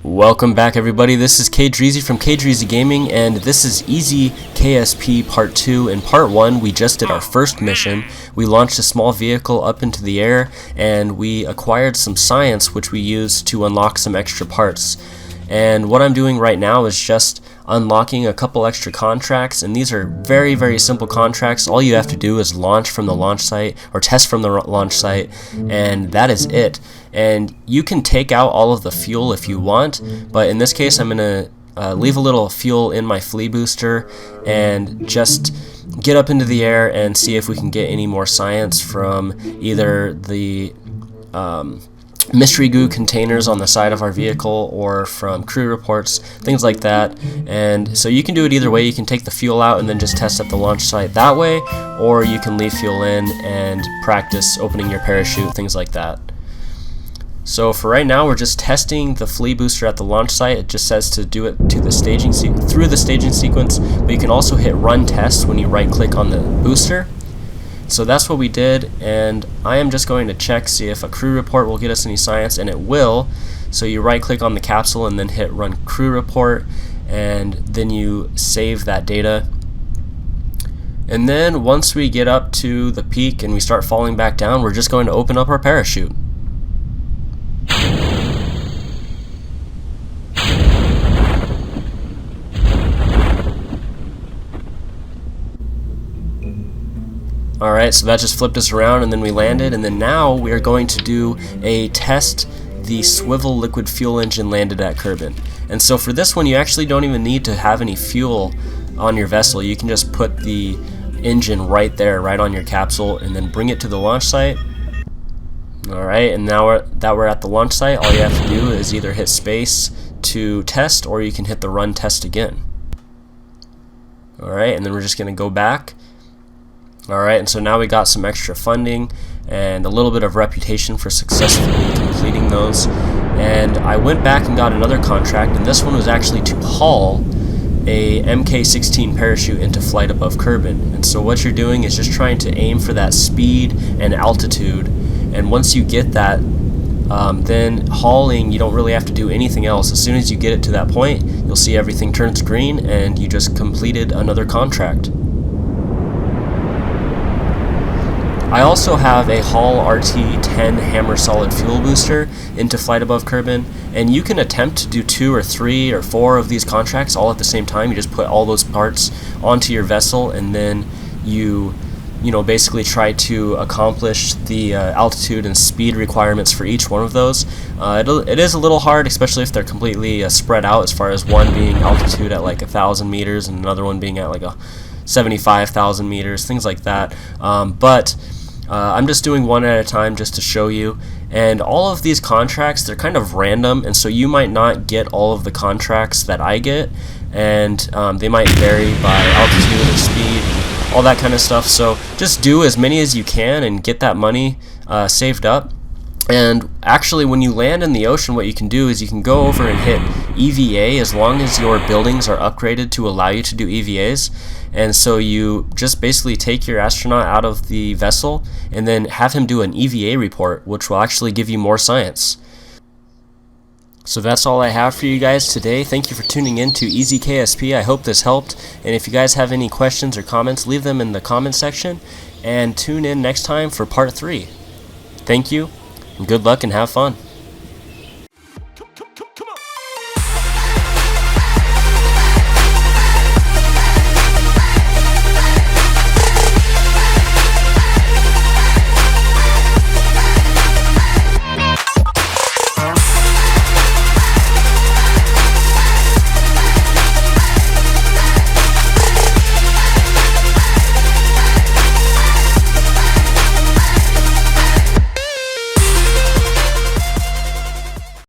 Welcome back, everybody. This is KDreezy from KDreezy Gaming, and this is EZ KSP Part 2. In Part 1, we just did our first mission. We launched a small vehicle up into the air, and we acquired some science, which we used to unlock some extra parts. And what I'm doing right now is just unlocking a couple extra contracts, and these are very simple contracts. All you have to do is launch from the launch site or test from the launch site, and that is it. And you can take out all of the fuel if you want, but in this case I'm going to leave a little fuel in my flea booster and just get up into the air and see if we can get any more science from either the mystery goo containers on the side of our vehicle or from crew reports, things like that. And so you can do it either way. You can take the fuel out and then just test at the launch site that way, or you can leave fuel in and practice opening your parachute, things like that. So for right now, we're just testing the flea booster at the launch site. It just says to do it to the staging through the staging sequence, but you can also hit run test when you right click on the booster. So that's what we did, and I am just going to check, see if a crew report will get us any science, and it will. So you right click on the capsule and then hit run crew report, and then you save that data. And then once we get up to the peak and we start falling back down, we're just going to open up our parachute. Alright, so that just flipped us around and then we landed, and then now we are going to do a test. The swivel liquid fuel engine landed at Kerbal. And so for this one, you actually don't even need to have any fuel on your vessel. You can just put the engine right there, right on your capsule, and then bring it to the launch site. Alright, and now that we're at the launch site, all you have to do is either hit space to test, or you can hit the run test again. Alright, and then we're just going to go back. Alright, and so now we got some extra funding and a little bit of reputation for successfully completing those. And I went back and got another contract, and this one was actually to haul a MK16 parachute into flight above Kerbal. And so what you're doing is just trying to aim for that speed and altitude, and once you get that, then hauling, you don't really have to do anything else. As soon as you get it to that point, you'll see everything turns green and you just completed another contract. I also have a Hall RT-10 hammer solid fuel booster into flight above Kerbal, and you can attempt to do 2 or 3 or 4 of these contracts all at the same time. You just put all those parts onto your vessel, and then you basically try to accomplish the altitude and speed requirements for each one of those. It is a little hard, especially if they're completely spread out, as far as one being altitude at like 1,000 meters and another one being at like 75,000 meters, things like that. But I'm just doing one at a time just to show you. And all of these contracts, they're kind of random, and so you might not get all of the contracts that I get, and they might vary by altitude or speed, all that kind of stuff. So just do as many as you can and get that money saved up. And actually, when you land in the ocean, what you can do is you can go over and hit EVA as long as your buildings are upgraded to allow you to do EVAs. And so you just basically take your astronaut out of the vessel and then have him do an EVA report, which will actually give you more science. So that's all I have for you guys today. Thank you for tuning in to EZ KSP. I hope this helped. And if you guys have any questions or comments, leave them in the comment section. And tune in next time for part 3. Thank you. Good luck and have fun.